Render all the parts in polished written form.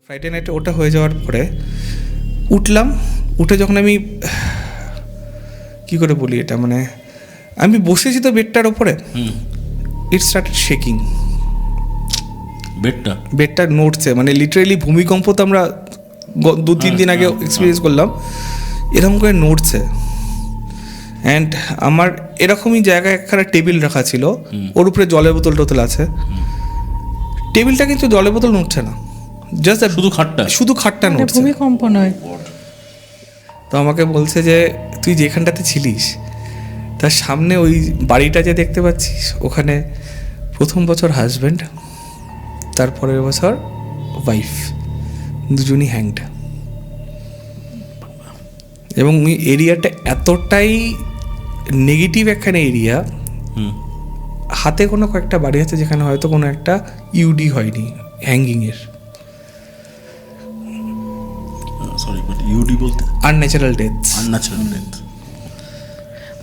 Friday নাইটে ওটা হয়ে যাওয়ার পরে উঠলাম, উঠে যখন আমি কী করে বলি এটা, মানে আমি বসেছি তো বেডটার ওপরে, ইট স্টার্টেড শেকিং। বেডটা নড়ছে, মানে লিটারেলি ভূমিকম্প তো আমরা 2-3 দিন আগে এক্সপিরিয়েন্স করলাম, এরকম করে নড়ছে। অ্যান্ড আমার এরকমই জায়গায় একখানা টেবিল রাখা ছিল, ওর উপরে জলের বোতল টোতল আছে। টেবিলটা কিন্তু জলের বোতল নড়ছে না, জাস্ট শুধু খাটটা নড়ছে, ভূমিকম্প নয়। তো আমাকে বলছে যে তুই যেখানটাতে ছিলিস তার সামনে ওই বাড়িটা যে দেখতে পাচ্ছিস, ওখানে প্রথম বছর হাজব্যান্ড, তারপরের বছর ওয়াইফ, দুজনই হ্যাংড। এবং ওই এরিয়াটা এতটাই নেগেটিভ একখানে এরিয়া, হাতে কোনো কয়েকটা বাড়ি আছে যেখানে হয়তো কোনো একটা ইউডি হয়নি হ্যাঙ্গিংয়ের। Unnatural death.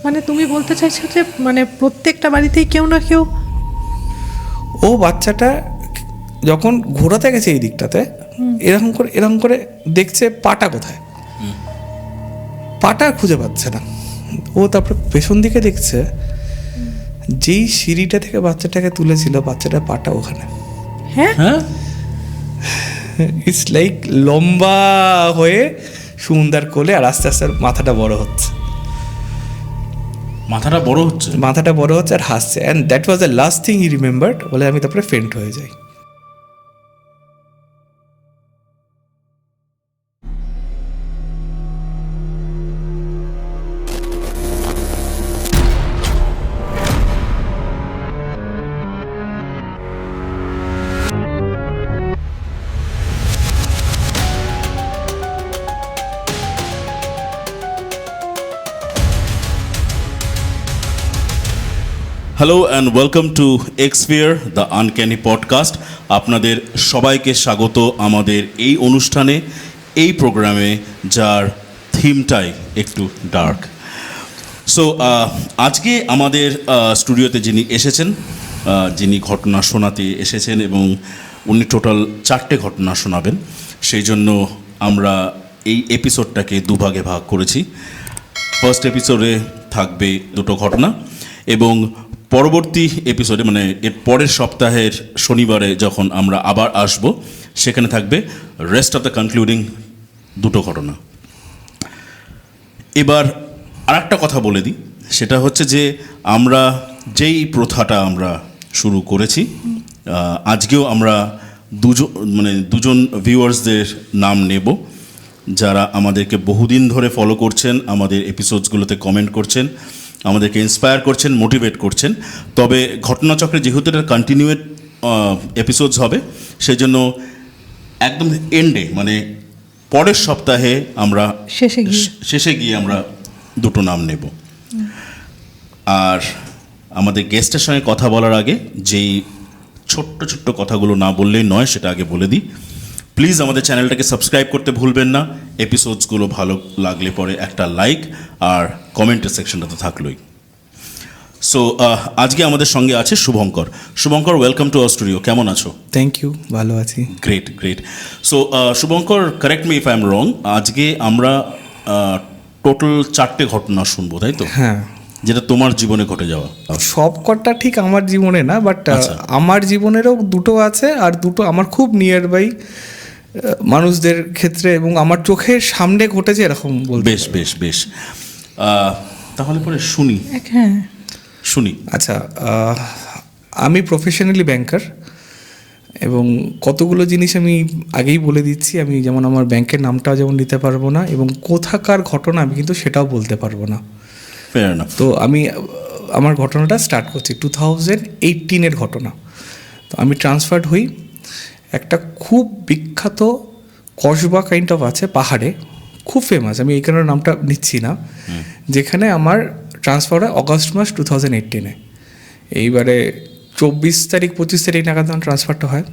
মানে তুমি বলতে চাইছো যে মানে প্রত্যেকটা বাড়িতেই কেউ না কেউ, ও বাচ্চাটা যখন ঘোরাতে গেছে এই দিকটাতে, এরকম করে দেখছে পাটা কোথায়, পাটা খুঁজে পাচ্ছে না। ও তারপর পেছন দিকে দেখছে, যেই সিঁড়িটা থেকে বাচ্চাটাকে তুলেছিল, বাচ্চাটার পাটা ওখানে। হ্যাঁ, ইটস লাইক লম্বা হয়ে সুন্দর কোলে, আর আস্তে আস্তে মাথাটা বড় হচ্ছে আর হাসছে। And that was the last thing he remembered. বলে আমি তারপরে ফেন্ট হয়ে যাই। Hello and welcome to Xphere the uncanny podcast. আপনাদের সবাইকে স্বাগত আমাদের এই অনুষ্ঠানে, এই প্রোগ্রামে, যার থিমটাই একটু ডার্ক। সো আজকে আমাদের স্টুডিওতে যিনি এসেছেন, যিনি ঘটনা শোনাতে এসেছেন, এবং উনি টোটাল 4টে ঘটনা শোনাবেন। সেই জন্য আমরা এই এপিসোডটাকে দুভাগে ভাগ করেছি। ফার্স্ট এপিসোডে থাকবে 2টো ঘটনা, এবং পরবর্তী এপিসোডে, মানে এর পরের সপ্তাহের শনিবারে যখন আমরা আবার আসব, সেখানে থাকবে রেস্ট অফ দ্য কনক্লুডিং 2টো ঘটনা। এবার আর একটা কথা বলে দিই, সেটা হচ্ছে যে আমরা যেই প্রথাটা আমরা শুরু করেছি, আজকেও আমরা দুজন ভিউয়ার্সদের নাম নেব, যারা আমাদেরকে বহুদিন ধরে ফলো করছেন, আমাদের এপিসোডসগুলোতে কমেন্ট করছেন, আমাদেরকে ইন্সপায়ার করছেন, মোটিভেট করছেন। তবে ঘটনাচক্রে যেহেতু এটা কন্টিনিউয়েট এপিসোডস হবে, সেই জন্য একদম এন্ডে, মানে পরের সপ্তাহে আমরা শেষে গিয়ে আমরা 2টো নাম নেব। আর আমাদের গেস্টের সঙ্গে কথা বলার আগে যেই ছোট্ট কথাগুলো না বললেই নয়, সেটা আগে বলে দিই। প্লিজ আমাদের চ্যানেলটাকে সাবস্ক্রাইব করতে ভুলবেন না। এপিসোডসগুলো ভালো লাগলে পরে একটা লাইক, আর কমেন্টের সেকশনটা তো থাকলোই। সো আজকে আমাদের সঙ্গে আছে Shubhankar. Welcome to our studio. কেমন আছো? থ্যাংক ইউ, ভালো আছি। Great. So Shubhankar, correct me if I am রং, আজকে আমরা টোটাল 4টে ঘটনা শুনবো, তাই তো? হ্যাঁ, যেটা তোমার জীবনে ঘটে যাওয়া। সব কটা ঠিক আমার জীবনে না, বাট আমার জীবনেরও 2টো আছে, আর 2টো আমার খুব নিয়ার বাই মানুষদের ক্ষেত্রে, এবং আমার চোখের সামনে ঘটেছে এরকম বলতে। বেশ। তাহলে পরে শুনি। আচ্ছা, আমি প্রফেশনালি ব্যাংকার, এবং কতগুলো জিনিস আমি আগেই বলে দিচ্ছি। আমি যেমন আমার ব্যাংকের নামটাও যেমন নিতে পারবো না, এবং কোথাকার ঘটনা আমি কিন্তু সেটাও বলতে পারবো না। তো আমি আমার ঘটনাটা স্টার্ট করছি 2018-এর ঘটনা। তো আমি ট্রান্সফার্ড হই একটা খুব বিখ্যাত কসবা কাইন্ড অফ আছে পাহাড়ে, খুব ফেমাস, আমি এই কারণে নামটা নিচ্ছি না, যেখানে আমার ট্রান্সফার হয় অগস্ট মাস 2018-এ। এইবারে 24 তারিখ 25 তারিখ নাগাদ আমার ট্রান্সফারটা হয়,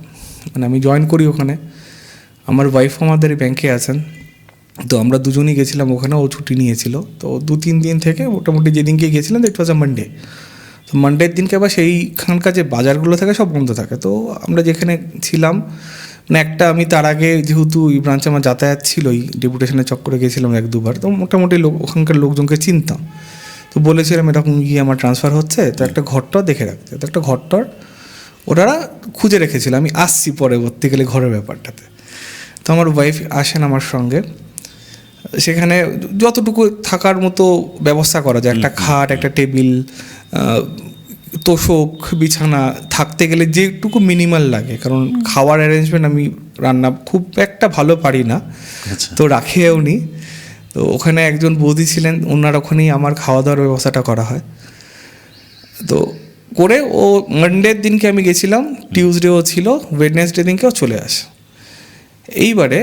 মানে আমি জয়েন করি ওখানে। আমার ওয়াইফও আমাদের এই ব্যাংকে আছেন, তো আমরা দুজনই গেছিলাম ওখানে। ও ছুটি নিয়েছিল, তো 2-3 দিন থেকে মোটামুটি যেদিনকে গেছিলাম ইট ওয়াজ আ মানডে। তো মানডের দিনকে আবার সেইখানকার যে বাজারগুলো থাকে সব বন্ধ থাকে। তো আমরা যেখানে ছিলাম মানে একটা আমি তার আগে যেহেতু এই ব্রাঞ্চে আমার যাতায়াত ছিলই, ডেপুটেশনের চক্করে গেছিলাম 1-2 বার, তো মোটামুটি ওখানকার লোকজনকে চিনতাম। তো বলেছিলাম এরকম গিয়ে আমার ট্রান্সফার হচ্ছে, তো একটা ঘরটর দেখে রাখতে। তো একটা ঘরটর ওনারা খুঁজে রেখেছিল, আমি আসছি পরবর্তীকালে ঘরের ব্যাপারটাতে। তো আমার ওয়াইফ আসেন আমার সঙ্গে, সেখানে যতটুকু থাকার মতো ব্যবস্থা করা যায়, একটা খাট, একটা টেবিল, তোষক, বিছানা, থাকতে গেলে যেটুকু মিনিমাল লাগে, কারণ খাওয়ার অ্যারেঞ্জমেন্ট আমি রান্না খুব একটা ভালো পারি না, আচ্ছা। তো রাখিও নি। তো ওখানে একজন বৌদি ছিলেন, ওনার ওখানেই আমার খাওয়া দাওয়ার ব্যবস্থাটা করা হয়। তো করে ও মানডের দিনকে আমি গেছিলাম, টিউসডেও ছিল, ওয়েডনেসডে দিনকেও চলে আসে। এইবারে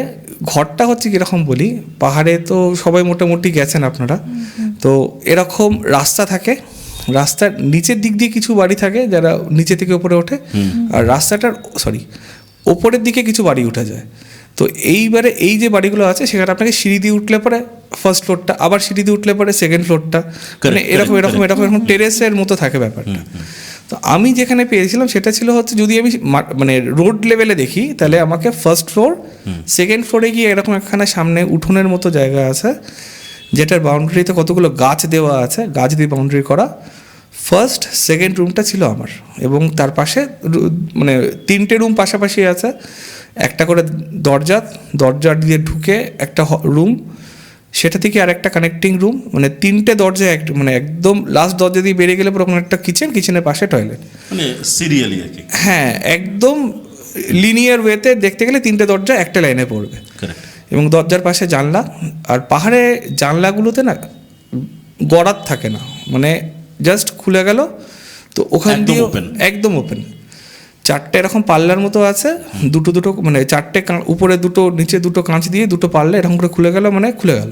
ঘরটা হচ্ছে কীরকম বলি, পাহাড়ে তো সবাই মোটামুটি গেছেন আপনারা, তো এরকম রাস্তা থাকে, রাস্তার নিচের দিক দিয়ে কিছু বাড়ি থাকে যারা নিচে থেকে ওপরে ওঠে, আর রাস্তাটার ওপরের দিকে কিছু বাড়ি উঠে যায়। তো এইবারে এই যে বাড়িগুলো আছে সেখানে আপনাকে সিঁড়ি দিয়ে উঠলে পরে ফার্স্ট ফ্লোরটা, আবার সিঁড়ি দিয়ে উঠলে পরে সেকেন্ড ফ্লোরটা, মানে এরকম এরকম এরকম এরকম টেরেসের মতো থাকে ব্যাপারটা। তো আমি যেখানে পেয়েছিলাম সেটা ছিল হচ্ছে, যদি আমি মানে রোড লেভেলে দেখি তাহলে আমাকে ফার্স্ট ফ্লোর, সেকেন্ড ফ্লোরে গিয়ে এরকম একখানা সামনে উঠোনের মতো জায়গা আছে, যেটার বাউন্ডারিতে কতগুলো গাছ দেওয়া আছে, গাছ দিয়ে বাউন্ডারি করা। ফার্স্ট সেকেন্ড রুমটা ছিল আমার, এবং তার পাশে মানে 3টে রুম পাশাপাশি আছে, একটা করে দরজা দিয়ে ঢুকে একটা রুম, সেটা থেকে আর একটা কানেক্টিং রুম, মানে 3টে দরজা মানে একদম লাস্ট দরজা দিয়ে বেরিয়ে গেলে ওরকম একটা কিচেনের পাশে টয়লেট, মানে সিরিয়ালি আর কি। হ্যাঁ, একদম লিনিয়ার ওয়েতে দেখতে গেলে 3টে দরজা একটা লাইনে পড়বে, এবং দরজার পাশে জানলা। আর পাহাড়ে জানলাগুলোতে না গড়াত থাকে না, মানে জাস্ট খুলে গেল, তো ওখান দিয়ে একদম ওপেন। 4টে এরকম পাল্লার মতো আছে, দুটো মানে 4টে উপরে 2 নিচে 2 কাঁচ দিয়ে 2 পাল্লা এরকম করে খুলে গেল, মানে খুলে গেল,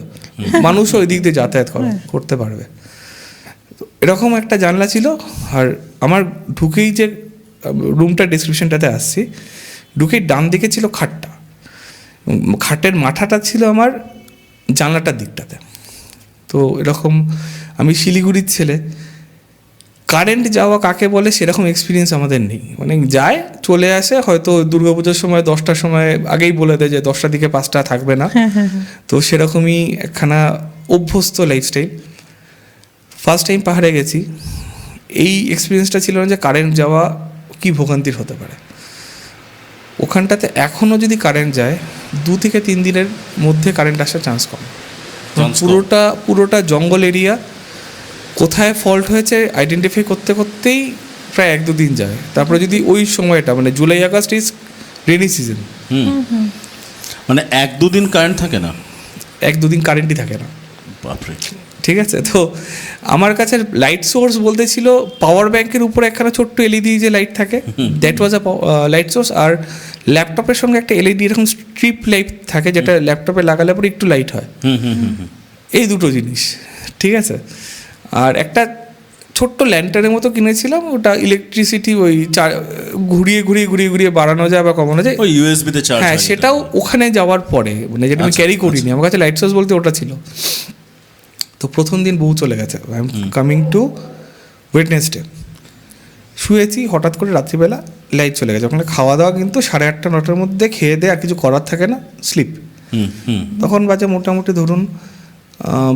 মানুষও ওই দিক দিয়ে যাতায়াত করতে পারবে। এরকম একটা জানলা ছিল। আর আমার ঢুকেই যে রুমটার ডিসক্রিপশনটাতে আসছি, ঢুকেই ডান দিকে ছিল খাটটা, খাটের মাথাটা ছিল আমার জানলাটার দিকটাতে। তো এরকম, আমি শিলিগুড়ির ছেলে, কারেন্ট যাওয়া কাকে বলে সেরকম এক্সপিরিয়েন্স আমাদের নেই, মানে যায় চলে আসে, হয়তো দুর্গাপুজোর সময় 10টার সময় আগেই বলে দেয় যে 10টা থেকে 5টা থাকবে না, তো সেরকমই একখানা অভ্যস্ত লাইফস্টাইল। ফার্স্ট টাইম পাহাড়ে গেছি, এই এক্সপিরিয়েন্সটা ছিল না যে কারেন্ট যাওয়া কী ভোগান্তির হতে পারে। ওখানটাতে এখনও যদি কারেন্ট যায় 2 থেকে 3 দিনের মধ্যে কারেন্ট আসার চান্স কম। পুরোটা জঙ্গল এরিয়া, কোথায় ফল্ট হয়েছে আইডেন্টিফাই করতে করতেই প্রায় 1-2 দিন যায়। তারপরে যদি ওই সময়টা মানে July August is rainy season, মানে 1-2 দিন কারেন্ট থাকে না, 1-2 দিন কারেন্টই থাকে না। বাপরে। ঠিক আছে, তো আমার কাছে লাইট সোর্স বলতে ছিল পাওয়ার ব্যাংকের উপরে একখানা ছোট্ট এলইডি যে লাইট থাকে, that was a light source. আর ল্যাপটপের সঙ্গে একটা এলইডি এরকম স্ট্রিপ লাইট থাকে, যেটা ল্যাপটপে লাগালে পরে একটু লাইট হয়, এই দুটো জিনিস। ঠিক আছে, আর একটা ছোট্ট ল্যান্টারের মতো কিনেছিলাম, ওটা ইলেকট্রিসিটি ওই ঘুরিয়ে বাড়ানো যায় বা কমানো যায়, ওই ইউএসবিতে চার্জ। হ্যাঁ, সেটাও ওখানে যাওয়ার পরে, মানে যেটা আমি ক্যারি করিনি, আমার কাছে লাইট সোর্স বলতে ওটা ছিল। তো প্রথম দিন বউ চলে গেছে, I am coming to Wednesday, শুয়েছি, হঠাৎ করে রাত্রিবেলা লাইট চলে গেছে। ওখানে খাওয়া দাওয়া কিন্তু 8:30-9টার মধ্যে খেয়ে দিয়ে আর কিছু করার থাকে না, স্লিপ। তখন বাজে মোটামুটি ধরুন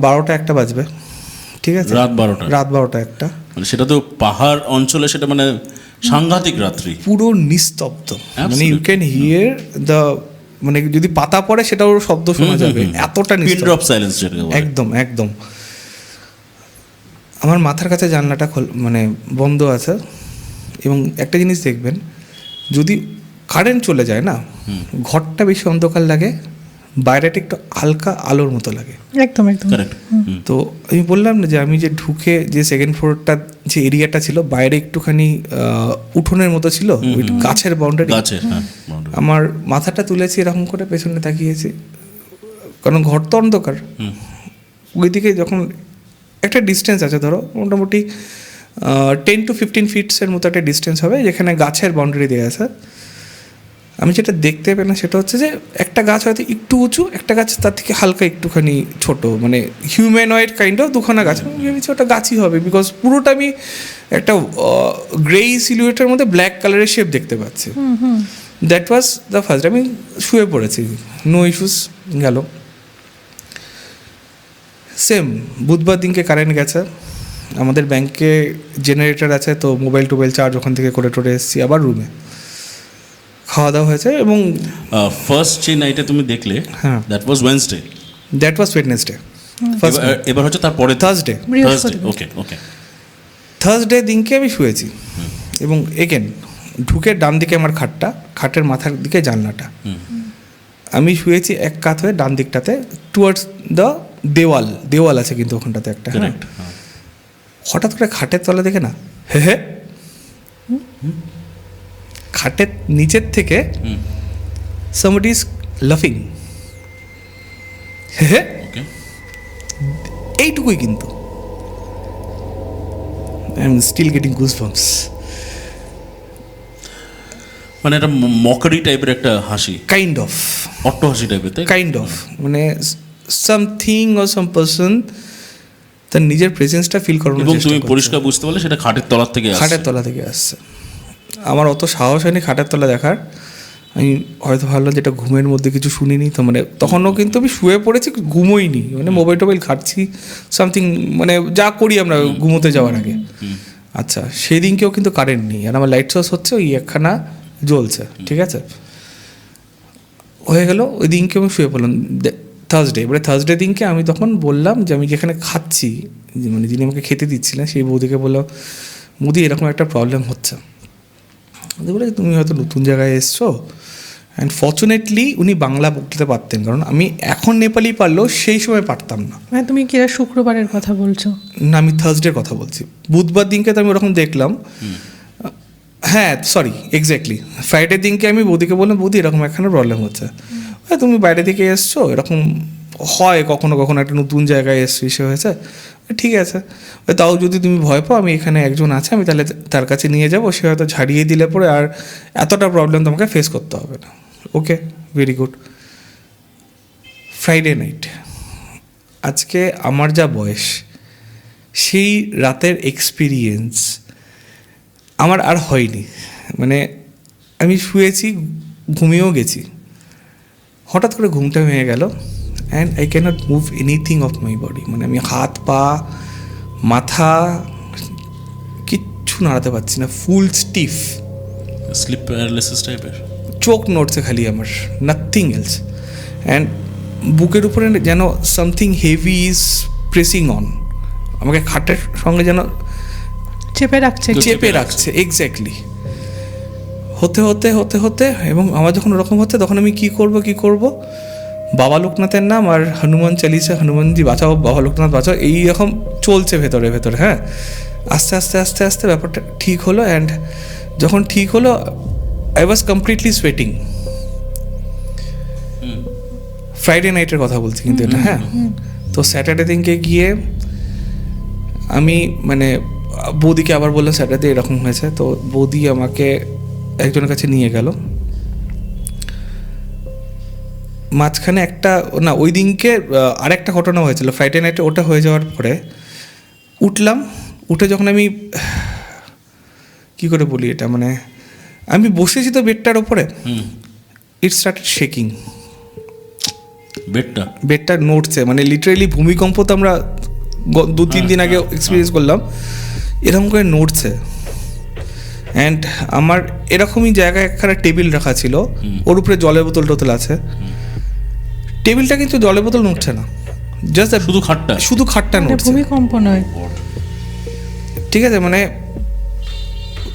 12টা-1টা বাজবে। ঠিক আছে, রাত 12টা-1টা, মানে সেটা তো পাহাড় অঞ্চলে সেটা মানে সাংঘাতিক রাত্রি, পুরো নিস্তব্ধ, মানে ইউ ক্যান হিয়ার দ্য, মানে যদি পাতা পড়ে সেটাও শব্দ শোনা যাবে, এতটা নিস্তব্ধ, একদম। আমার মাথার কাছে জানলাটা মানে বন্ধ আছে, এবং একটা জিনিস দেখবেন, যদি কারেন্ট চলে যায় না, ঘরটা বেশি অন্ধকার লাগে, বাইরেটা একটু হালকা আলোর মতো লাগে, একদম। তো আমি বললাম না যে আমি যে ঢুকে যে সেকেন্ড ফ্লোরটা যে এরিয়াটা ছিল, বাইরে একটুখানি উঠোনের মতো ছিল, গাছের বাউন্ডারি, আমার মাথাটা তুলেছি এরকম করে, পেছনে তাকিয়েছি, কারণ ঘর তো অন্ধকার। ওইদিকে যখন একটা ডিস্টেন্স আছে, ধরো মোটামুটি 10 to 15 ফিটসের মতো একটা ডিস্টেন্স হবে, যেখানে গাছের বাউন্ডারি দেওয়া আছে। আমি যেটা দেখতে পেলাম সেটা হচ্ছে যে একটা গাছ হয়তো একটু উঁচু, একটা গাছ তার থেকে হালকা একটুখানি ছোট, মানে হিউম্যানয়েড কাইন্ড অফ 2খানা গাছ। আমি ভেবেছি ওটা গাছই হবে, বিকজ পুরোটা আমি একটা গ্রে সিলুয়েটের মধ্যে ব্ল্যাক কালারের শেপ দেখতে পাচ্ছি। That was the first. আমি শুয়ে পড়েছি, নো ইস্যুস, গেল। সেম বুধবার দিনকে কারেন্ট গেছে, আমাদের ব্যাংকে জেনারেটর আছে, তো মোবাইল টোবাইল চার্জ ওখান থেকে করে টোরে এসেছি, আবার রুমে খাওয়া দাওয়া হয়েছে। এবং ফার্স্ট যে নাইটে তুমি দেখলে, হ্যাঁ, that was Wednesday. That was Wednesday. First এবার হচ্ছে তারপরে থার্সডে। থার্সডে। ওকে ওকে। থার্সডে দিনকে আমি শুয়েছি, এবং এগেন ঢুকে ডান দিকে আমার খাটটা, খাটের মাথার দিকে জানলাটা, আমি শুয়েছি এক কাত হয়ে ডান দিকটাতে টুয়ার্ডস দ্য দেওয়াল আছে কিন্তু ওখানটাতে একটা। হ্যাঁ, হঠাৎ করে খাটের তলা দেখে না হে হে, খাটের নিচের থেকে somebody is লাফিং, হে হে, ওকে। এইটুকুই কিন্তু। I am still getting goosebumps. মানে একটা মকারি টাইপের একটা হাসি, কাইন্ড অফ, অট্ট হাসি টাইপের, তাই? কাইন্ড অফ, মানে সামথিং অর সাম পারসন তার নিজের প্রেজেন্সটা ফিল করানোর এবং চেষ্টা তুমি করছে। পরিষ্কার বুঝতে পারলে সেটা খাটের তলার থেকে আসছে। খাটের তলা থেকে আসছে। আমার অত সাহস হয়নি খাটের তলা দেখার। আমি হয়তো ভাবলাম যেটা ঘুমের মধ্যে কিছু শুনিনি, তো মানে তখনও কিন্তু আমি শুয়ে পড়েছি, ঘুমোইনি, মানে মোবাইল টোবাইল ঘাটছি, সামথিং, মানে যা করি আমরা ঘুমোতে যাওয়ার আগে। আচ্ছা, সেদিনকেও কিন্তু কারেন্ট নেই, আর আমার লাইট সোর্স হচ্ছে ওই একখানা জ্বলছে, ঠিক আছে। হয়ে গেল, ওই দিনকে আমি শুয়ে পড়লাম থার্সডে। এবারে থার্সডে দিনকে আমি তখন বললাম যে আমি যেখানে খাচ্ছি, মানে যিনি আমাকে খেতে দিচ্ছিলেন সেই বৌদিকে বললাম, বৌদি এরকম একটা প্রবলেম হচ্ছে। বলে তুমি হয়তো নতুন জায়গায় এসছো, অ্যান্ড ফর্চুনেটলি উনি বাংলা বলতে পারতেন, কারণ আমি এখন নেপালি পারলেও সেই সময় পারতাম না। মানে তুমি কি শুক্রবারের কথা বলছো? না, আমি থার্সডের কথা বলছি। বুধবার দিনকে তো আমি ওরকম দেখলাম, হ্যাঁ সরি এক্স্যাক্টলি ফ্রাইডের দিনকে আমি বৌদিকে বললাম, বৌদি এরকম একখানে প্রবলেম হচ্ছে, তুমি বাইরে থেকে এসছো, এরকম হয় কখনো কখনো, একটা নতুন জায়গায় এসছো, এসে হয়েছে, ঠিক আছে, তাও যদি তুমি ভয় পাও, আমি এখানে একজন আছে, আমি তাহলে তার কাছে নিয়ে যাবো, সে হয়তো ঝাড়িয়ে দিলে পরে আর এতটা প্রবলেম তোমাকে ফেস করতে হবে না। ওকে, ভেরি গুড। ফ্রাইডে নাইট, আজকে আমার যা বয়স, সেই রাতের এক্সপিরিয়েন্স আমার আর হয়নি। মানে আমি শুয়েছি, ঘুমিয়েও গেছি, হঠাৎ করে ঘুমটা ভেঙে গেল, and I can't move anything of my body. মানে আমি হাত পা মাথা কিচ্ছু নাড়াতে পারছি না, ফুল স্টিফ, স্লিপ প্যারালাইসিস টাইপের। চোখ নড়ছে খালি আমার, নাথিং এলস। অ্যান্ড বুকের উপরে যেন something heavy is pressing on, আমাকে খাটের সঙ্গে যেন চেপে রাখছে, এক্স্যাক্টলি। হতে হতে হতে হতে এবং আমার যখন ওরকম হচ্ছে, তখন আমি কি করব, বাবা লোকনাথের নাম আর হনুমান চালিসা, হনুমানজি বাঁচাও, বাবা লোকনাথ বাঁচাও, এইরকম চলছে ভেতরে ভেতরে। হ্যাঁ, আস্তে আস্তে আস্তে আস্তে ব্যাপারটা ঠিক হলো, অ্যান্ড যখন ঠিক হলো, I was completely sweating. Friday নাইটের কথা বলছি কিন্তু এটা। হ্যাঁ, তো স্যাটারডে দিনকে গিয়ে আমি মানে বৌদিকে আবার বললাম স্যাটারডে এরকম হয়েছে, তো বৌদি আমাকে একজনের কাছে নিয়ে গেল। মাঝখানে একটা না, ওই দিনকে আরেকটা ঘটনা হয়েছিল ফ্রাইডে নাইটে। ওটা হয়ে যাওয়ার পরে উঠে যখন আমি কি করে বলি এটা, মানে আমি বসেছি তো বেডটার ওপরে, ইট স্টার্টেড শেকিং। বেডটা নড়ছে, মানে লিটারেলি ভূমিকম্প তো আমরা 2-3 দিন আগে এক্সপিরিয়েন্স করলাম, এরকম করে নড়ছে। অ্যান্ড আমার এরকমই জায়গায় একখানা টেবিল রাখা ছিল, ওর উপরে জলের বোতল টোতল আছে, টেবিলটা কিন্তু জলের বোতল নড়ছে না, জাস্ট শুধু খাটটা নড়ছে, ভূমিকম্প নয়, ঠিক আছে। মানে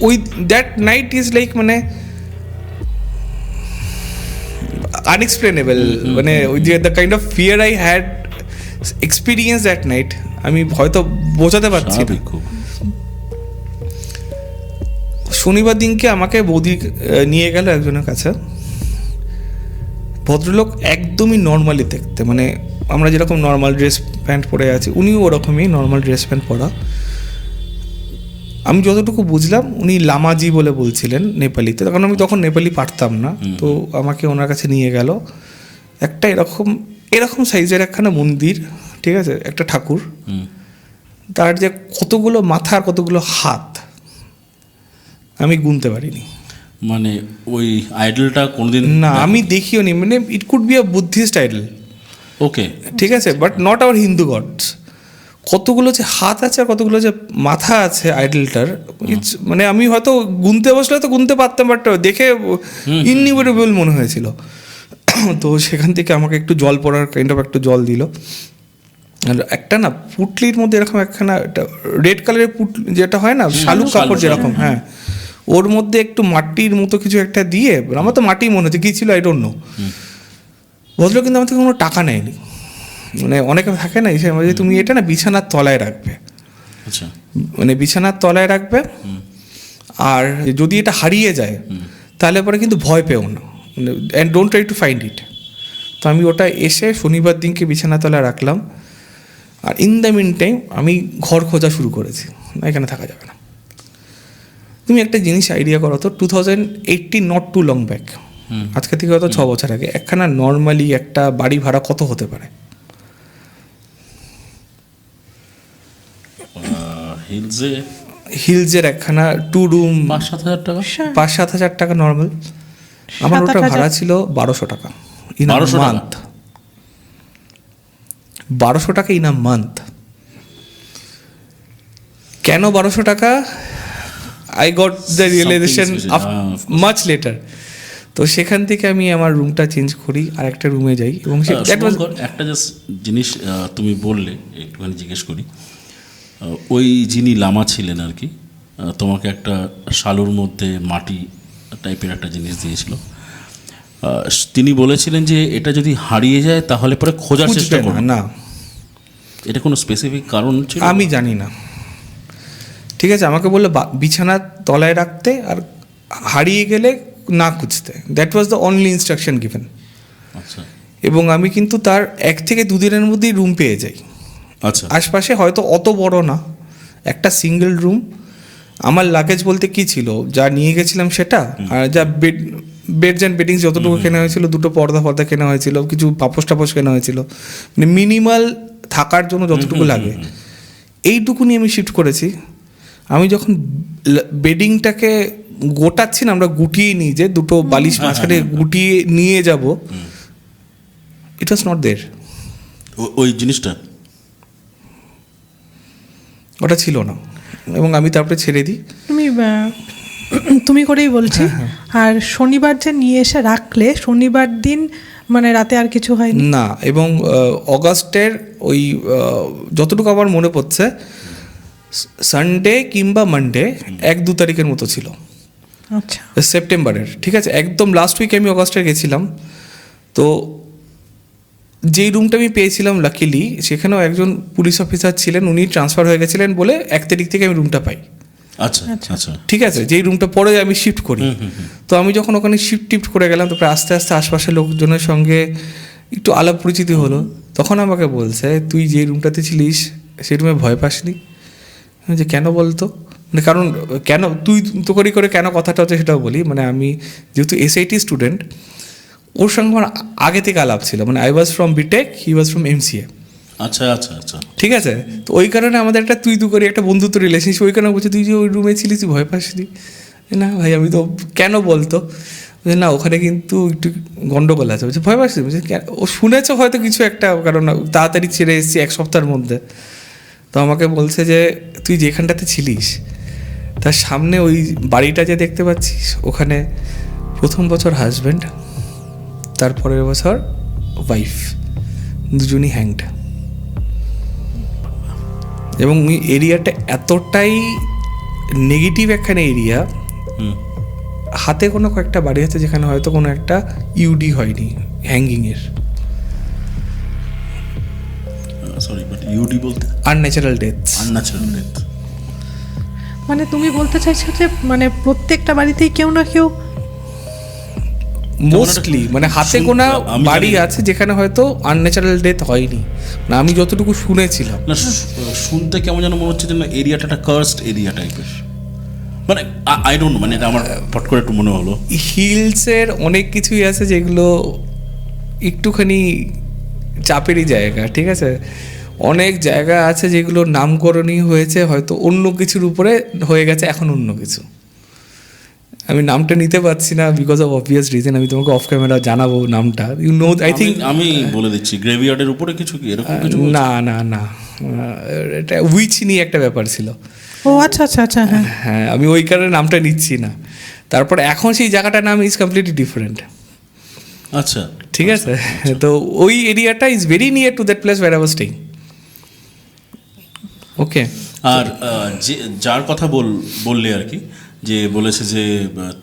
ওই দ্যাট নাইট ইজ লাইক মানে আনএক্সপ্লেনেবল, মানে ওই যে the kind of fear I had experience that night, আমি হয়তো বোঝাতে পারছি না। শনিবার দিনকে আমাকে বৌদি নিয়ে গেল একজনের কাছে, ভদ্রলোক একদমই নর্মালি দেখতে, মানে আমরা যেরকম নর্মাল ড্রেস প্যান্ট পরে আছি, উনিও ওরকমই নর্মাল ড্রেস প্যান্ট পরা। আমি যতটুকু বুঝলাম উনি লামাজি বলে বলছিলেন নেপালিতে, কারণ আমি তখন নেপালি পারতাম না। তো আমাকে ওনার কাছে নিয়ে গেল, একটা এরকম সাইজের একখানা মন্দির, ঠিক আছে, একটা ঠাকুর, তার যে কতগুলো মাথা আর কতগুলো হাত আমি গুনতে পারিনি। মানে ওই আইডলটা কোনোদিন না আমি দেখিও নি, মানে it could be a Buddhist idol, okay ঠিক আছে, but not our Hindu gods. কতগুলো যে হাত আছে আর কতগুলো যে মাথা আছে আইডলটার, মানে আমি হয়তো গুনতে বসলে তো গুনতে পারতাম, বাট দেখে ইননিউমেরেবল মনে হয়েছিল। তো সেখান থেকে আমাকে একটু জল পড়ার কাইন্ড অফ একটু জল দিল। আর একটা না পুটলির মধ্যে এরকম একখানা রেড কালারের যেটা হয় না শালুক কাপড় যেরকম, হ্যাঁ, ওর মধ্যে একটু মাটির মতো কিছু একটা দিয়ে, আমার তো মাটি মনে হচ্ছে, কী ছিল আই ডোন্ট নো। ভদ্রলোক কিন্তু আমার থেকে কোনো টাকা নেয়নি। মানে অনেকে থাকে না যে তুমি এটা না বিছানার তলায় রাখবে, আচ্ছা, মানে বিছানার তলায় রাখবে, আর যদি এটা হারিয়ে যায় তাহলে পরে কিন্তু ভয় পেও না, and don't try to find it. তো আমি ওটা এসে শনিবার দিনকে বিছানার তলায় রাখলাম, আর ইন দ্য মিন টাইম আমি ঘর খোঁজা শুরু করেছি, না এখানে থাকা যাবে না। তুমি একটা জিনিস আইডিয়া করো তো, 2018 নট টু লং ব্যাক, আজকে থেকে হয়তো 6 বছর আগে, একখানা নর্মালি একটা বাড়ি ভাড়া কত হতে পারে? হিলসের একখানা 2 রুম 5-7 হাজার টাকা, 5-7 হাজার টাকা নর্মাল। আমার ওটা ভাড়া ছিল 1200 টাকা ইন আ 1200 টাকা? মান্থ। 1200 টাকা ইন আ মান্থ। কেন 1200 টাকা? I got the realisation much later. তো সেখান থেকে আমি আমার রুমটা চেঞ্জ করি, আর একটা রুমে যাই, এবং একটা জাস্ট জিনিস তুমি বললে একটুখানি জিজ্ঞেস করি। ওই যিনি লামা ছিলেন আর কি, তোমাকে একটা শালুর মধ্যে মাটি টাইপের একটা জিনিস দিয়েছিল, তিনি বলেছিলেন যে এটা যদি হারিয়ে যায় তাহলে পরে খোঁজার চেষ্টা করো। না, এটা কোনো স্পেসিফিক কারণ ছিল? আমি জানি না, ঠিক আছে, আমাকে বললো বিছানার তলায় রাখতে, আর হারিয়ে গেলে না খুঁজতে। That was the only instruction given. আচ্ছা, এবং আমি কিন্তু তার 1 থেকে 2 দিনের মধ্যেই রুম পেয়ে যাই। আচ্ছা, আশপাশে হয়তো অত বড় না, একটা সিঙ্গেল রুম। আমার লাগেজ বলতে কি ছিল, যা নিয়ে গেছিলাম সেটা, আর যা বেডস অ্যান্ড বেডিংস যতটুকু কেনা হয়েছিল, 2টো পর্দা কেনা হয়েছিল, কিছু পাপোশ টাপোশ কেনা হয়েছিল, মানে মিনিমাল থাকার জন্য যতটুকু লাগে এইটুকুনি আমি শিফট করেছি। আমি যখন বেডিংটাকে গোটাচ্ছি না, আমরা গুটিয়ে নিই যে 2টো বালিশ মাঝখানে গুটিয়ে নিয়ে যাব, ইট ওয়াজ নট দেয়ার। ওই জিনিসটা ওটা ছিল না, এবং আমি তারপরে ছেড়ে দিই। তুমি করেই বলছি। আর শনিবার যে নিয়ে এসে রাখলে, শনিবার দিন মানে রাতে আর কিছু হয়নি? না, এবং অগাস্টের ওই যতটুকু আমার মনে পড়ছে সানডে কিংবা মানডে 1-2 তারিখের মতো ছিল, আচ্ছা, সেপ্টেম্বরের, ঠিক আছে, একদম লাস্ট উইকে আমি অগাস্টে গেছিলাম। তো যেই রুমটা আমি পেয়েছিলাম লাকিলি, সেখানেও একজন পুলিশ অফিসার ছিলেন, উনি ট্রান্সফার হয়ে গেছিলেন বলে 1 তারিখ থেকে আমি রুমটা পাই। আচ্ছা, আচ্ছা, ঠিক আছে, যেই রুমটা পরে আমি শিফট করি। তো আমি যখন ওখানে শিফট করে গেলাম, তারপরে আস্তে আস্তে আশপাশের লোকজনের সঙ্গে একটু আলাপ পরিচিতি হলো। তখন আমাকে বলছে, তুই যে রুমটাতে ছিলিস সেই রুমে ভয় পাসনি? যে কেন বলতো, মানে কারণ কেন তুই তো করে কেন কথাটা হচ্ছে সেটাও বলি। মানে আমি যেহেতু এসআইটি স্টুডেন্ট, ওর সঙ্গে আমার আগে থেকে আলাপ ছিল, মানে I was from BTech, he was from MCA. আচ্ছা, আচ্ছা, আচ্ছা, ঠিক আছে, তো ওই কারণে আমাদের একটা তুই করে একটা বন্ধুত্ব রিলেশনশিপ। ওই কারণে বলছে, তুই যে ওই রুমে ছিলিস তুই ভয় পাসনি? না ভাই, আমি তো কেন বলতো, না ওখানে কিন্তু একটু গন্ডগোল আছে। বলছে ভয় পাসনি? বলছে ও শুনেছে হয়তো কিছু একটা, কারণ তাড়াতাড়ি ছেড়ে এসেছি 1 সপ্তাহের মধ্যে। তো আমাকে বলছে যে তুই যেখানটাতে ছিলিস তার সামনে ওই বাড়িটা যে দেখতে পাচ্ছিস, ওখানে প্রথম বছর হাজব্যান্ড, তারপরের বছর ওয়াইফ, দুজনই হ্যাংড। এবং ওই এরিয়াটা এতটাই নেগেটিভ একখানে এরিয়া, হাতে কোনো কয়েকটা বাড়ি আছে যেখানে হয়তো কোনো একটা ইউডি হয়নি হ্যাঙ্গিংয়ের। সরি, বাট ইউডি বলতে আনন্যাচারাল ডেথ। আনন্যাচারাল ডেথ মানে তুমি বলতে চাইছো যে মানে প্রত্যেকটা বাড়িতেই কেউ না কেউ, মোস্টলি মানে হাতে গোনা বাড়ি আছে যেখানে হয়তো আনন্যাচারাল ডেথ হয়নি, না আমি যতটুকু শুনেছিলাম। না, শুনতে কেমন যেন মনে হচ্ছে যে না এরিয়াটা একটা কার্সড এরিয়া টাইপের, মানে আই ডোন্ট নো, মানে এটা আমার ফট করে একটু মনে হলো। হিলসের অনেক কিছুই আছে যেগুলো একটুখানি চাপেরই জায়গা, ঠিক আছে, অনেক জায়গা আছে যেগুলো নামকরণই হয়েছে হয়তো অন্য কিছুর উপরে হয়ে গেছে এখন অন্য কিছু। আমি নামটা নিতে পারছি না বিকজ অফ অবভিয়াস রিজন, আমি তোমাকে অফ ক্যামেরা জানাবো নামটা, ইউ নো আই থিঙ্ক। আমি বলে দিচ্ছি, গ্রেভিয়ার্ডের উপরে কিছু কি এরকম কিছু? না না না, এটা উইচ নিয়ে একটা ব্যাপার ছিল। ও আচ্ছা আচ্ছা আচ্ছা, হ্যাঁ হ্যাঁ, আমি ওই কারণে নামটা নিচ্ছি না। তারপর এখন সেই জায়গাটার নাম ইজ কমপ্লিটলি ডিফারেন্ট। আচ্ছা, ঠিক আছে, তো ওই এরিয়াটা is very near to that place where I was staying. Okay. আর যে যার কথা বললে আর কি, যে বলেছে যে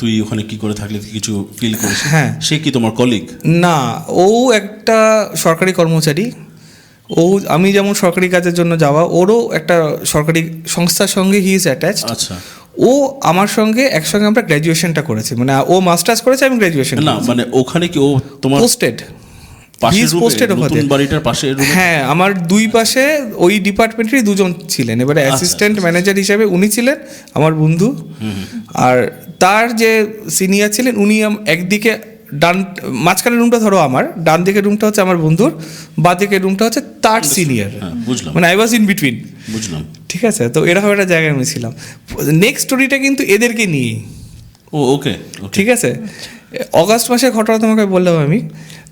তুই ওখানে কি করে থাকলে কিছু ফিল করিস, হ্যাঁ। সে কি তোমার কলিগ? না, ও একটা সরকারি কর্মচারী। ও, আমি যেমন সরকারি কাজের জন্য যাওয়া, ওরও একটা সরকারি সংস্থার সঙ্গে হি ইজ অ্যাটাচড। আচ্ছা, ও আমার সঙ্গে একসঙ্গে আমরা গ্র্যাজুয়েশনটা করেছি, মানে ও মাস্টার্স করেছে, আমি গ্র্যাজুয়েশন। না মানে ওখানে কি ও তোমার পোস্টেড, পাশের রুমে, পোস্টেড নতুন বাড়িটার পাশের রুমে? হ্যাঁ, আমার দুই পাশে ওই ডিপার্টমেন্টেরই দুজন ছিলেন। এবারে অ্যাসিস্ট্যান্ট ম্যানেজার হিসেবে উনি ছিলেন আমার বন্ধু, আর তার যে সিনিয়র ছিলেন উনি একদিকে ডান মাঝখানের রুমটা ধরো আমার, ডান দিকের রুমটা হচ্ছে আমার বন্ধুর, বাঁ দিকের রুমটা হচ্ছে তার সিনিয়র। হ্যাঁ, বুঝলাম, মানে আই ওয়াজ ইন বিটুইন। বুঝলাম। ঠিক আছে, তো এরকম একটা জায়গায় আমি ছিলাম। নেক্সট স্টোরিটা কিন্তু এদেরকে নিয়েই। ও ওকে, ঠিক আছে, অগাস্ট মাসের ঘটনা তোমাকে বললাম আমি।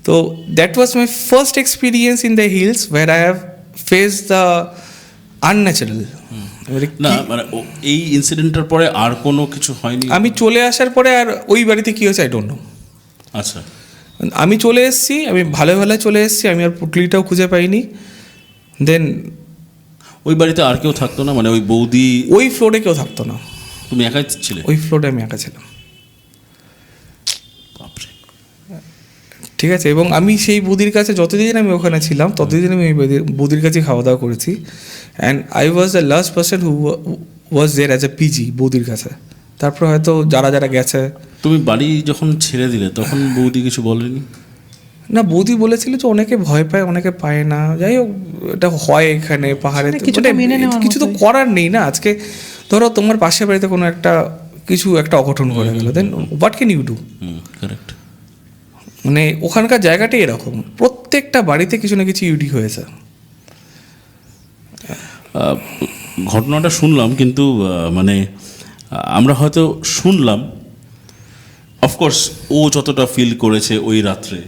তো that was my first experience in the hills where I have face the unnatural. না মানে এই ইনসিডেন্টের পরে আর কোনো কিছু হয়নি? আমি চলে আসার পরে আর ওই বাড়িতে কী হয়েছে আই ডোন্ট নো। আচ্ছা, আমি চলে এসেছি, আমি ভালো ভালো চলে এসেছি, আমি আর পুটলিটাও খুঁজে পাইনি। দেন ওই বাড়িতে আর কেউ থাকতো না, মানে ওই বৌদি? ওই ফ্লোরে কেউ থাকতো না, তুমি একাই ছিলে? ওই ফ্লোরে আমি একা ছিলাম। বাপরে। ঠিক আছে, এবং আমি সেই বৌদির কাছে যতদিন আমি ওখানে ছিলাম ততদিন আমি ওই বৌদির কাছে খাওয়া দাওয়া করেছি। And I was the last person who was there as a PG বৌদির কাছে। তারপর হয়তো যারা যারা গেছে। তুমি বাড়ি যখন ছেড়ে দিলে তখন বৌদি কিছু বলেনি? না, বৌদি বলেছিল যে অনেকে ভয় পায়, অনেকে পায় না, যাই হোক এটা হয় এখানে পাহাড়ে, কিছু তো করার নেই না। আজকে ধরো তোমার পাশের বাড়িতে কোনো একটা কিছু একটা অঘটন ঘটে গেল, then what can you do? Correct. মানে ওখানকার জায়গাটাই এরকম, প্রত্যেকটা বাড়িতে কিছু না কিছু ইউডি হয়েছে। ঘটনাটা শুনলাম, কিন্তু মানে আমরা হয়তো শুনলাম, অফকোর্স ও যতটা ফিল করেছে ওই রাত্রে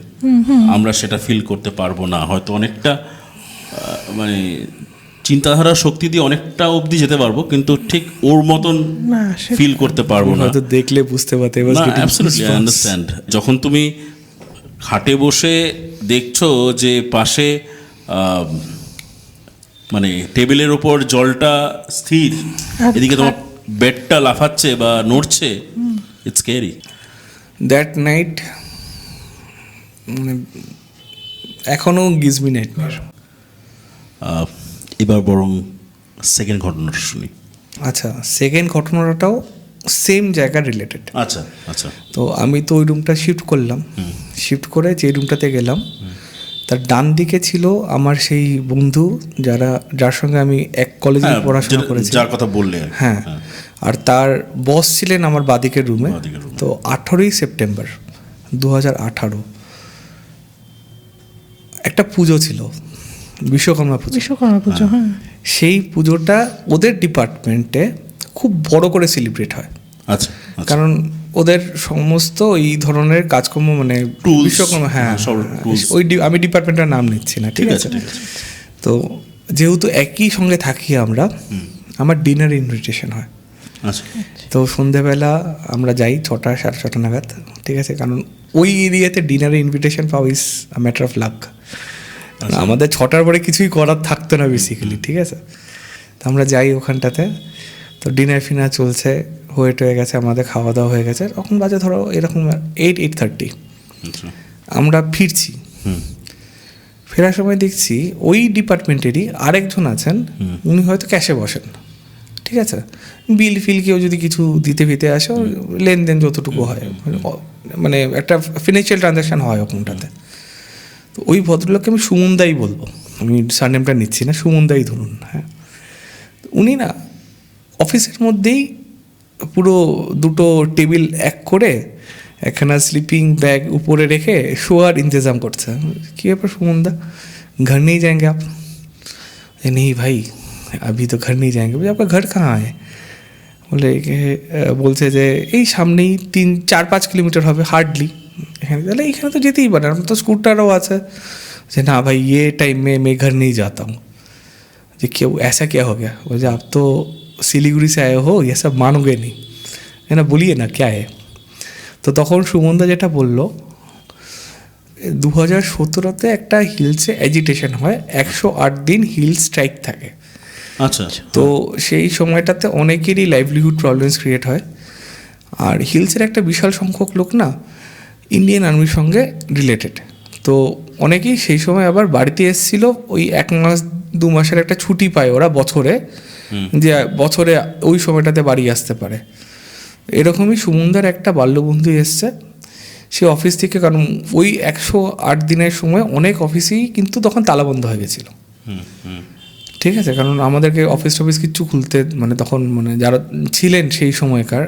আমরা সেটা ফিল করতে পারবো না। হয়তো অনেকটা মানে চিন্তাধারা শক্তি দিয়ে অনেকটা অবধি যেতে পারবো, কিন্তু ঠিক ওর মতন ফিল করতে পারবো না। হয়তো দেখলে বুঝতে পারতে। Absolutely I understand. যখন তুমি খাটে বসে দেখছো যে পাশে মানে টেবিলের ওপর জলটা স্থির, এদিকে তোমার বেডটা লাফাচ্ছে বা নড়ছে, ইটস স্ক্যারি। দ্যাট নাইট মানে এখনও গিভস মি নাইটমেয়ার। এবার বরং সেকেন্ড ঘটনাটা শুনি। আচ্ছা, সেকেন্ড ঘটনাটাও সেম জায়গা রিলেটেড। আচ্ছা আচ্ছা। তো আমি তো ওই রুমটা শিফট করলাম, শিফট করে যে রুমটাতে গেলাম তার ডান দিকে ছিল আমার সেই বন্ধু যার সঙ্গে আমি এক কলেজে পড়াশোনা করেছি, যার কথা বললে। হ্যাঁ, আর তার বস ছিলেন আমার বাদিকের রুমে। তো 18ই সেপ্টেম্বর 2018 একটা পুজো ছিল, বিশ্বকর্মা পুজো। হ্যাঁ, সেই পুজোটা ওদের ডিপার্টমেন্টে খুব বড় করে সেলিব্রেট হয়। আচ্ছা, কারণ ওদের সমস্ত এই ধরনের কাজকর্ম মানে বিশ্বকর্মা, হ্যাঁ ওই আমি ডিপার্টমেন্টের নাম নিচ্ছি না, ঠিক আছে। তো যেহেতু একই সঙ্গে থাকি আমরা, আমার ডিনার ইনভিটেশন হয়। আচ্ছা। তো সন্ধেবেলা আমরা যাই 6টা 6:30 নাগাদ, ঠিক আছে। কারণ ওই এরিয়াতে ডিনারে ইনভিটেশন পাওয়া is a matter of luck. আমাদের 6টার পরে কিছুই করার থাকতো না বেসিক্যালি, ঠিক আছে। তো আমরা যাই ওখানটাতে, তো ডিনার ফিনার চলছে, হয়ে গেছে, আমাদের খাওয়া দাওয়া হয়ে গেছে। তখন বাজে ধরো এরকম 8:30। আমরা ফিরছি, ফেরার সময় দেখছি ওই ডিপার্টমেন্টেরই আরেকজন আছেন, উনি হয়তো ক্যাশে বসেন, ঠিক আছে। বিল ফিল কেউ যদি কিছু দিতে ফিতে আসে, লেনদেন যতটুকু হয়, মানে একটা ফিনান্সিয়াল ট্রানজ্যাকশান হয় ওখানটাতে। তো ওই ভদ্রলোককে আমি সুমনদাই বলবো, আমি সারনেমটা নিচ্ছি না, সুমনদাই ধরুন। হ্যাঁ, উনি না অফিসের মধ্যেই পুরো 2টো টেবিল এক করে একখানা স্লিপিং ব্যাগ উপরে রেখে শোয়ার ইন্তজাম করছে। কী ব্যাপার সুমনদা, घर नहीं जाएंगे आप? नहीं भाई अभी तो घर नहीं जाएंगे। बोले आपका घर कहाँ है? বলছে যে এই সামনেই 4-5 কিলোমিটার হবে হার্ডলি এখানে, তাহলে এখানে তো যেতেই পারে, আমার তো স্কুটারও আছে। যে না ভাই ये टाइम में मैं घर नहीं जाता हूँ। যে क्यों ऐसा क्या हो गया? बोले आप तो सिलीगुड़ी से आए हो, ये सब मानोगे नहीं, है ना, बोलिए ना क्या है। তো তখন সুমনদা যেটা বললো, 2017-তে একটা হিলসে অ্যাজিটেশন হয়, 108 দিন হিল স্ট্রাইক থাকে। আচ্ছা, তো সেই সময়টাতে অনেকেরই লাইভলিহুড প্রবলেমস ক্রিয়েট হয়। আর হিলসের একটা বিশাল সংখ্যক লোক না ইন্ডিয়ান আর্মির সঙ্গে রিলেটেড, তো অনেকেই সেই সময় আবার বাড়িতে এসেছিলো, ওই 1-2 মাসের একটা ছুটি পায় ওরা বছরে, যে বছরে ওই সময়টাতে বাড়ি আসতে পারে। এরকমই সুমনদার একটা বাল্যবন্ধু এসছে, সে অফিস থেকে, কারণ ওই 108 দিনের সময় অনেক অফিসেই কিন্তু তখন তালাবন্ধ হয়ে গেছিলো, ঠিক আছে, কারণ আমাদেরকে অফিস টফিস কিচ্ছু খুলতে, মানে তখন মানে যারা ছিলেন সেই সময়কার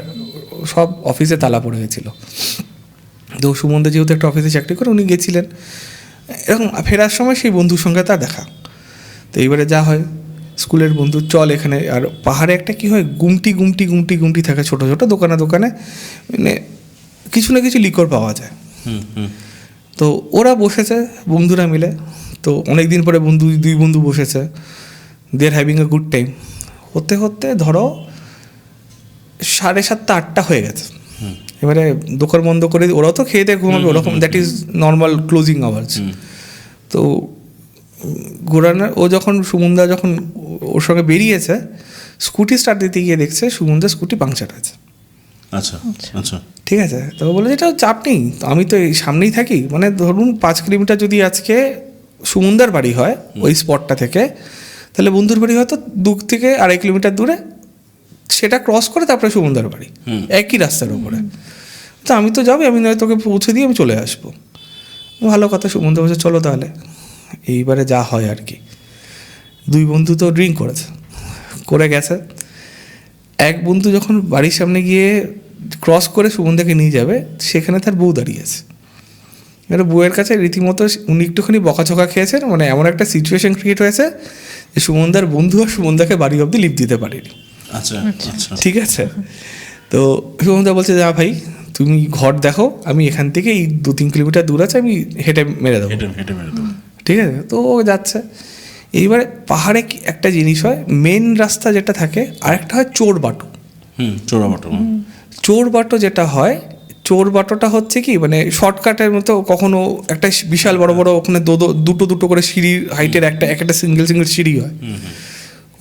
সব অফিসে তালা পড়ে গেছিলো। তো সুমনদা যেহেতু একটা অফিসে চাকরি করে, উনি গেছিলেন, এরকম ফেরার সময় সেই বন্ধুর সঙ্গে তার দেখা। তো এইবারে যা হয়, স্কুলের বন্ধু চল এখানে, আর পাহাড়ে একটা কি হয়, গুমটি থাকে ছোটো ছোটো দোকানে মানে কিছু না কিছু লিকর পাওয়া যায়। তো ওরা বসেছে বন্ধুরা মিলে, তো অনেক দিন পরে দুই বন্ধু বসেছে, they are having a good time. হতে হতে ধরো 7:30-8টা হয়ে গেছে। এবারে দোকান বন্ধ করে ওরাও তো খেয়ে দিয়ে ঘুমাবে, ওরকম that is normal closing hours. তো ঘোরানোর ও যখন সুমনদা যখন ওর সঙ্গে বেরিয়েছে, স্কুটি স্টার্ট দিতে গিয়ে দেখছে সুমনদার স্কুটি পাংচার আছে। আচ্ছা আচ্ছা, ঠিক আছে, তো বলে এটা চাপ নেই, তো আমি তো এই সামনেই থাকি, মানে ধরুন 5 কিলোমিটার যদি আজকে সুমনদার বাড়ি হয় ওই স্পটটা থেকে, তাহলে বন্ধুর বাড়ি হয়তো 2 থেকে 2.5 কিলোমিটার দূরে, সেটা ক্রস করে তারপরে সুমনদার বাড়ি, একই রাস্তার উপরে। তো আমি তো যাবো, আমি নয় তোকে পৌঁছে দিয়ে আমি চলে আসবো। ভালো কথা, সুমনদা বলছে চলো তাহলে। এইবারে যা হয় আর কি, 2 বন্ধু তো ড্রিঙ্ক করে গেছে। এক বন্ধু যখন বাড়ির সামনে গিয়ে ক্রস করে সুমনদাকে নিয়ে যাবে, সেখানে তার বউ দাঁড়িয়ে আছে। এবার বউয়ের কাছে রীতিমতো উনি একটুখানি বকাঝকা খেয়েছেন, মানে এমন একটা সিচুয়েশন ক্রিয়েট হয়েছে যে সুমনদার বন্ধু আর সুমনদাকে বাড়ি অবধি লিফট দিতে পারেনি। আচ্ছা আচ্ছা, ঠিক আছে, তো সুমনদা বলছে যা ভাই তুমি ঘর দেখো, আমি এখান থেকে এই 2-3 কিলোমিটার দূর আছে, আমি হেঁটে মেরে দেবো। ঠিক আছে, তো ও যাচ্ছে। এইবারে পাহাড়ে একটা জিনিস হয়, মেন রাস্তা যেটা থাকে, আরেকটা হয় চোর বাটো। চোর বাটো যেটা হয়, চোর বাটোটা হচ্ছে কি, মানে শর্টকাটের মতো, কখনো একটা বিশাল বড় বড় ওখানে দুটো করে সিঁড়ির হাইটের একটা সিঙ্গেল সিঁড়ি হয়,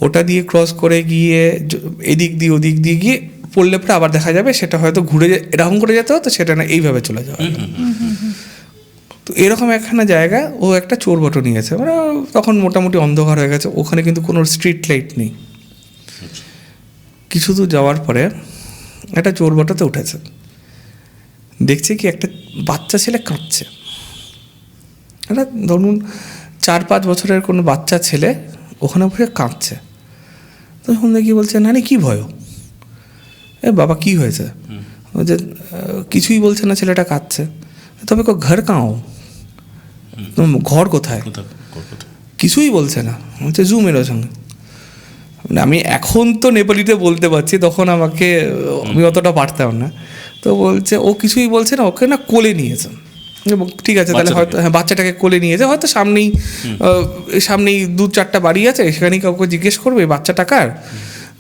ওটা দিয়ে ক্রস করে গিয়ে এদিক দিয়ে ওদিক দিয়ে গিয়ে পড়লে পরে আবার দেখা যাবে সেটা হয়তো ঘুরে এরকম করে যেতে হতো, সেটা না এইভাবে চলে যাওয়া। তো এরকম একখানা জায়গা ও একটা চোর বাটো নিয়েছে, মানে তখন মোটামুটি অন্ধকার হয়ে গেছে, ওখানে কিন্তু কোনো স্ট্রিট লাইট নেই। কিছু দূর যাওয়ার পরে একটা চোর বাটোতে উঠেছে, দেখছে কি একটা বাচ্চা ছেলে কাঁদছে, একটা ধরুন 4-5 বছরের কোনো বাচ্চা ছেলে ওখানে বসে কাঁদছে। তো শুনলে কি বলছে, নানি কি ভয়? বাবা কি হয়েছে? যে কিছুই বলছে না, ছেলেটা কাঁদছে। তবে ঘর কাও, ঘর কোথায়? কিছুই বলছে না, বলছে জু মেরো সঙ্গে। মানে আমি এখন তো নেপালিতে বলতে পারছি, তখন আমি অতটা পারতাম না। তো বলছে ও কিছুই বলছে না, ওকে না কোলে নিয়েছে। ঠিক আছে, তাহলে হয়তো হ্যাঁ বাচ্চাটাকে কোলে নিয়েছে, হয়তো সামনেই 2-4টা বাড়ি আছে, সেখানেই কাউকে জিজ্ঞেস করবে বাচ্চাটা কার,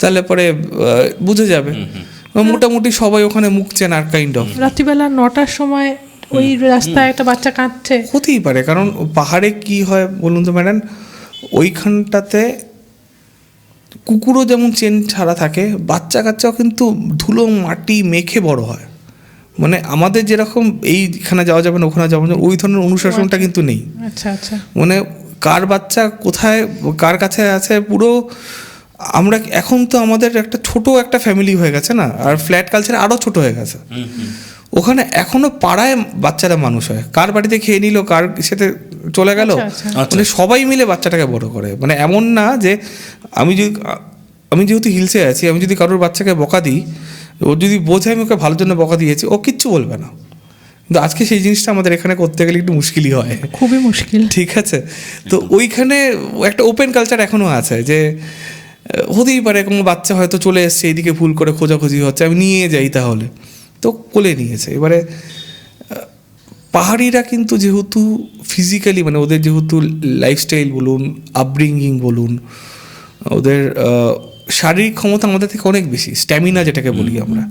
তাহলে পরে বুঝে যাবে। মোটামুটি সবাই ওখানে মুখ চেনার কাইন্ড অফ। রাত্রিবেলা 9টার সময় ওই রাস্তায় একটা বাচ্চা কাঁদছে, হতেই পারে, কারণ পাহাড়ে কি হয় বলুন তো ম্যাডাম, ওইখানটাতে কুকুরও যেমন চেন ছাড়া থাকে, বাচ্চা কাচ্চাও কিন্তু ধুলো মাটি মেখে বড় হয়। মানে আমাদের যেরকম এইখানে যাওয়া যাবে না, ওখানে যাওয়া যাবে, ওই ধরনের অনুশাসনটা কিন্তু নেই। আচ্ছা আচ্ছা, মানে কার বাচ্চা কোথায় কার কাছে আছে পুরো। আমরা এখন তো আমাদের একটা ছোট একটা ফ্যামিলি হয়ে গেছে না, আর ফ্ল্যাট কালচার আরও ছোট হয়ে গেছে। ওখানে এখনো পাড়ায় বাচ্চারা মানুষ হয়, কার বাড়িতে খেয়ে নিল, কার সাথে চলে গেল, মানে সবাই মিলে বাচ্চাটাকে বড় করে। মানে এমন না যে আমি যেহেতু হিলসে আছি, আমি যদি কারোর বাচ্চাকে বকা দিই, ও যদি বোঝে আমি ওকে ভালোর জন্য বকা দিয়েছি, ও কিচ্ছু বলবে না। কিন্তু আজকে সেই জিনিসটা আমাদের এখানে করতে গেলে একটু মুশকিলই হয়, খুবই মুশকিল। ঠিক আছে, তো ওইখানে একটা ওপেন কালচার এখনও আছে, যে হতেই পারে কোনো বাচ্চা হয়তো চলে এসছে এইদিকে ভুল করে খোঁজাখুঁজি হচ্ছে, আমি নিয়ে যাই তাহলে, তো কোলে নিয়েছে। এবারে পাহাড়িরা কিন্তু যেহেতু ফিজিক্যালি মানে ওদের যেহেতু লাইফস্টাইল বলুন, আপব্রিঙ্গিং বলুন, ওদের শারীরিক ক্ষমতা আমাদের থেকে অনেক বেশি, স্ট্যামিনা যেটাকে বলি আমরা,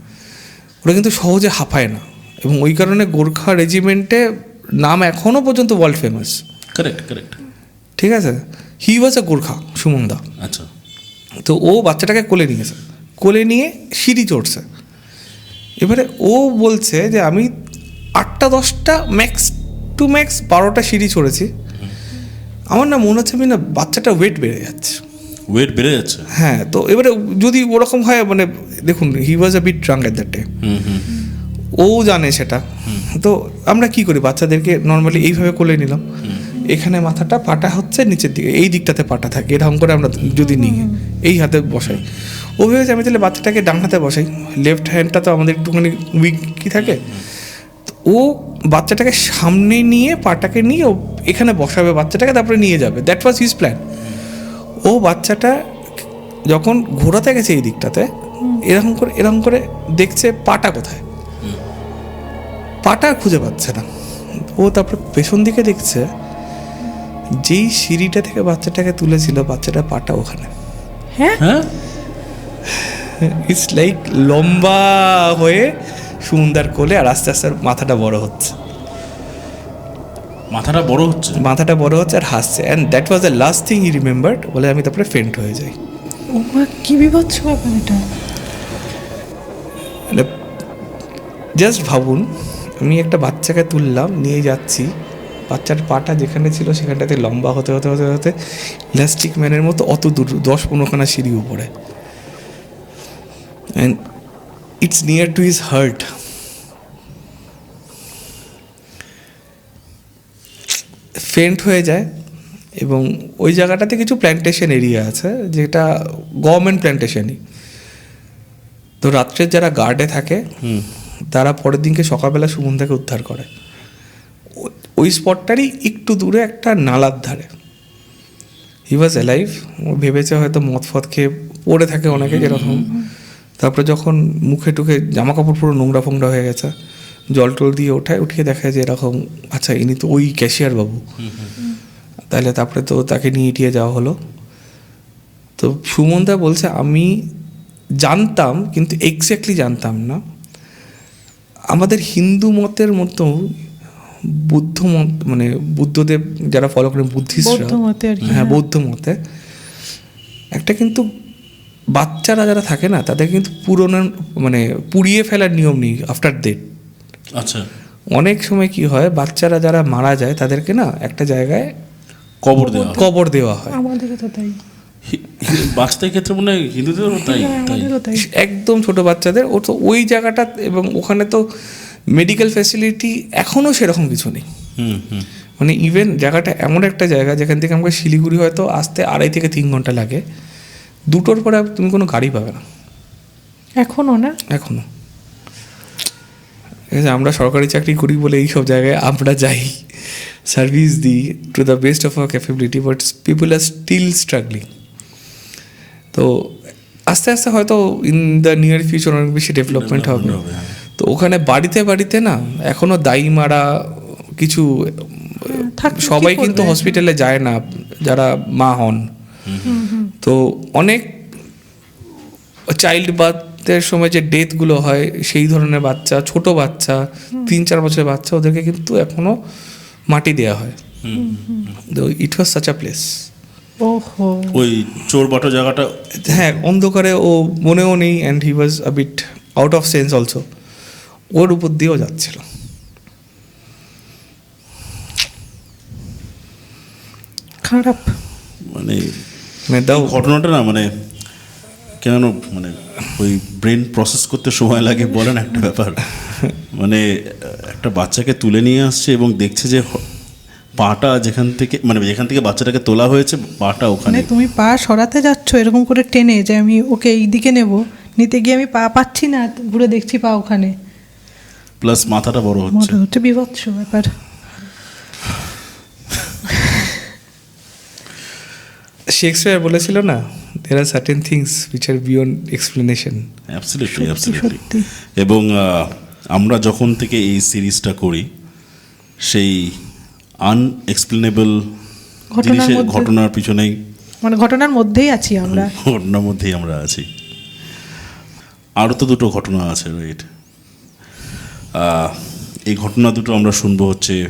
ওরা কিন্তু সহজে হাঁপায় না। এবং ওই কারণে গোর্খা রেজিমেন্টে নাম এখনও পর্যন্ত ওয়ার্ল্ড ফেমাস। Correct correct. ঠিক আছে, হি ওয়াজ আ গোর্খা, সুমন দা। আচ্ছা, তো ও বাচ্চাটাকে কোলে নিয়েছে, কোলে নিয়ে সিঁড়ি চড়ছে। এবারে ও বলছে যে আমি 8টা 10টা ম্যাক্স টু ম্যাক্স 12টা সিঁড়ি চড়েছি, আমার না মনে হচ্ছে আমি না বাচ্চাটা ওয়েট বেড়ে যাচ্ছে। ওয়েট বেড়ে যাচ্ছে? হ্যাঁ, তো এবারে যদি ওরকম হয় মানে দেখুন, he was a bit drunk at that time, ও জানে সেটা। তো আমরা কি করি, বাচ্চাদেরকে নর্মালি এইভাবে কোলে নিলাম, এখানে মাথাটা পাটা হচ্ছে নিচের দিকে, এই দিকটাতে পাটা থাকে, এরকম করে আমরা যদি নিই এই হাতে বসাই। ও ভেবেছে আমি তাহলে বাচ্চাটাকে ডান হাতে বসাই, লেফট হ্যান্ডটা তো আমাদের একটুখানি উইক কি থাকে। ও বাচ্চাটাকে সামনে নিয়ে পাটাকে নিয়ে ও এখানে বসাবে বাচ্চাটাকে, তারপরে নিয়ে যাবে। That was his plan. ও বাচ্চাটা যখন ঘোরাতে গেছে এই দিকটাতে, এরকম করে দেখছে পাটা কোথায়, পাটা খুঁজে পাচ্ছে না। ও তারপরে পেছন দিকে দেখছে যেই সিঁড়িটা থেকে বাচ্চাটাকে তুলেছিল, বাচ্চাটা পাটা ওখানে। হ্যাঁ, হ্যাঁ, ইটস লাইক লম্বা হয়ে সুন্দর কোলে, আর আস্তে আস্তে মাথাটা বড় হচ্ছে, মাথাটা বড় হচ্ছে, মাথাটা বড় হচ্ছে আর হাসছে। And that was the last thing he remembered. বলে আমি তারপরে ফেন্ট হয়ে যাই। ও মা, কি বিভৎস ব্যাপার এটা। মানে জাস্ট ভাবুন, আমি একটা বাচ্চাকে তুললাম, নিয়ে যাচ্ছি, বাচ্চার পাটা যেখানে ছিল সেখানটাতে লম্বা হতে হতে হতে হতে ইলাস্টিক ম্যানের মতো অত দূর 10-15খানা সিঁড়ি উপরে, and it's near to his heart. Faint হয়ে যায়। এবং ওই জায়গাটাতে কিছু প্ল্যান্টেশন এরিয়া আছে, যেটা গভর্নমেন্ট প্ল্যান্টেশনই। তো রাত্রে যারা গার্ডে থাকে তারা পরের দিনকে সকালবেলা সুমনদাকে উদ্ধার করে। ওই স্পটটারই একটু দূরে একটা নালার ধারে। হি ওয়াজ অ্যালাইভ। ও ভেবেছে হয়তো মদ ফদ খেয়ে পড়ে থাকে অনেকে যেরকম। তারপরে যখন মুখে টুখে জামা কাপড় পুরো নোংরা ফোংরা হয়ে গেছে, জল টল দিয়ে উঠিয়ে দেখা যে এরকম, আচ্ছা ইনি তো ওই ক্যাশিয়ার বাবু। তাহলে তারপরে তো তাকে নিয়ে টিয়ে যাওয়া হলো। তো সুমনদা বলছে আমি জানতাম, কিন্তু এক্স্যাক্টলি জানতাম না। আমাদের হিন্দু মতের মতো বুদ্ধ মত, মানে বুদ্ধদেব যারা ফলো করেন, বুদ্ধিস্টরা, বৌদ্ধ মতে আর কি। হ্যাঁ বৌদ্ধ মতে একটা কিন্তু বাচ্চারা যারা থাকে না, তাদের কিন্তু মানে পুড়িয়ে ফেলার নিয়ম নেই আফটার ডেথ। আচ্ছা, অনেক সময় কি হয়, বাচ্চারা যারা মারা যায় তাদেরকে না একটা জায়গায় কবর দেওয়া হয়। আমাদেরও তো তাই, বাচ্চাদের ক্ষেত্রে মনে হয় হিন্দুদেরও তাই। আমাদেরও তাই। একদম ছোট বাচ্চাদের ও তো ওই জায়গাটা, এবং ওখানে তো মেডিকেল ফ্যাসিলিটি এখনও সেরকম কিছু নেই। মানে ইভেন জায়গাটা এমন একটা জায়গা যেখান থেকে আমাকে শিলিগুড়ি হয়তো আসতে 2.5 থেকে 3 ঘন্টা লাগে, 2টোর পরে তুমি কোনো গাড়ি পাবে না এখনো না, এখনো। আমরা সরকারি চাকরি করি বলে এইসব জায়গায় আমরা যাই, সার্ভিস দিই to the best of our capability, but people are still struggling. তো আস্তে আস্তে হয়তো ইন দ্য নিয়ার ফিউচার অনেক বেশি ডেভেলপমেন্ট হবে। তো ওখানে বাড়িতে বাড়িতে না এখনও দাই মারা কিছু, সবাই কিন্তু হসপিটালে যায় না যারা মা হন। তো অনেক চাইল্ড বার্থের সময় যে ডেথগুলো হয়, সেই ধরনের বাচ্চা, ছোট বাচ্চা, 3-4 বছরের বাচ্চা, ওদেরকে কিন্তু এখনও মাটি দেওয়া হয়। তো ইট ওয়াজ সাচ আ প্লেস। ওহো, ওই চোর বাটো জায়গাটা, হ্যাঁ, অন্ধকারে ও মনেও নেই, and he was a bit out of sense also. ওর উপর দিয়েও যাচ্ছিল। খারাপ। মানে দাও ঘটনাটা না, মানে কেন মানে ওই ব্রেন প্রসেস করতে সময় লাগে বলেন একটা ব্যাপার। মানে একটা বাচ্চাকে তুলে নিয়ে আসছে এবং দেখছে যে পাটা যেখান থেকে বাচ্চাটাকে তোলা হয়েছে, পাটা ওখানে। তুমি পা সরাতে যাচ্ছ এরকম করে টেনে, যে আমি ওকে এই দিকে নেব, নিতে গিয়ে আমি পা পাচ্ছি না, ঘুরে দেখছি পা ওখানে, প্লাস মাথাটা বড় হচ্ছে। বিভৎস ব্যাপার। শেক্সপিয়ার বলেছিল না, there are certain things which are beyond explanation. Absolutely সত্যি, অ্যাবসলিউটলি সত্যি। এবং আমরা যখন থেকে এই সিরিজটা করি সেই আনএক্সপ্লেনেবল ঘটনার মধ্যে- ঘটনার পিছনেই মানে ঘটনার মধ্যেই আছি আমরা। ঘটনার মধ্যেই আমরা আছি। আরও তো দুটো ঘটনা আছে, রাইট? এই ঘটনা দুটো আমরা শুনবো হচ্ছে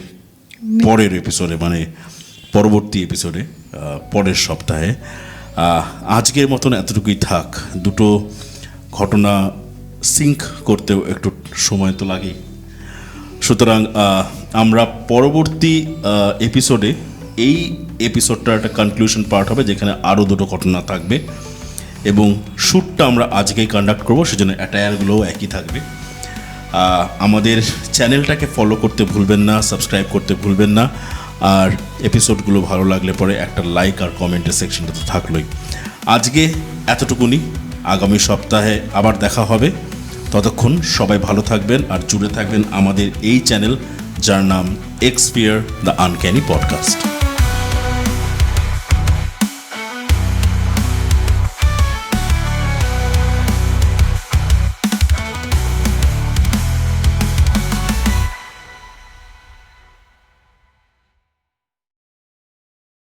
পরের এপিসোডে, মানে পরবর্তী এপিসোডে, পরের সপ্তাহে। আজকের মতন এতটুকুই থাক। দুটো ঘটনা সিঙ্ক করতেও একটু সময় তো লাগেই। সুতরাং আমরা পরবর্তী এপিসোডে, এই এপিসোডটা একটা কনক্লুশন পার্ট হবে যেখানে আরও দুটো ঘটনা থাকবে, এবং শ্যুটটা আমরা আজকেই কন্ডাক্ট করবো, সেজন্য অ্যাটায়ারগুলোও একই থাকবে। আমাদের চ্যানেলটাকে ফলো করতে ভুলবেন না, সাবস্ক্রাইব করতে ভুলবেন না, আর এপিসোডগুলো ভালো লাগলে পরে একটা লাইক আর কমেন্টের সেকশনটা তো থাকলোই। আজকে এতটুকুনি, আগামী সপ্তাহে আবার দেখা হবে। ততক্ষণ সবাই ভালো থাকবেন আর জুড়ে থাকবেন আমাদের এই চ্যানেল, যার নাম এক্সপিয়ার দ্য আনক্যানি পডকাস্ট।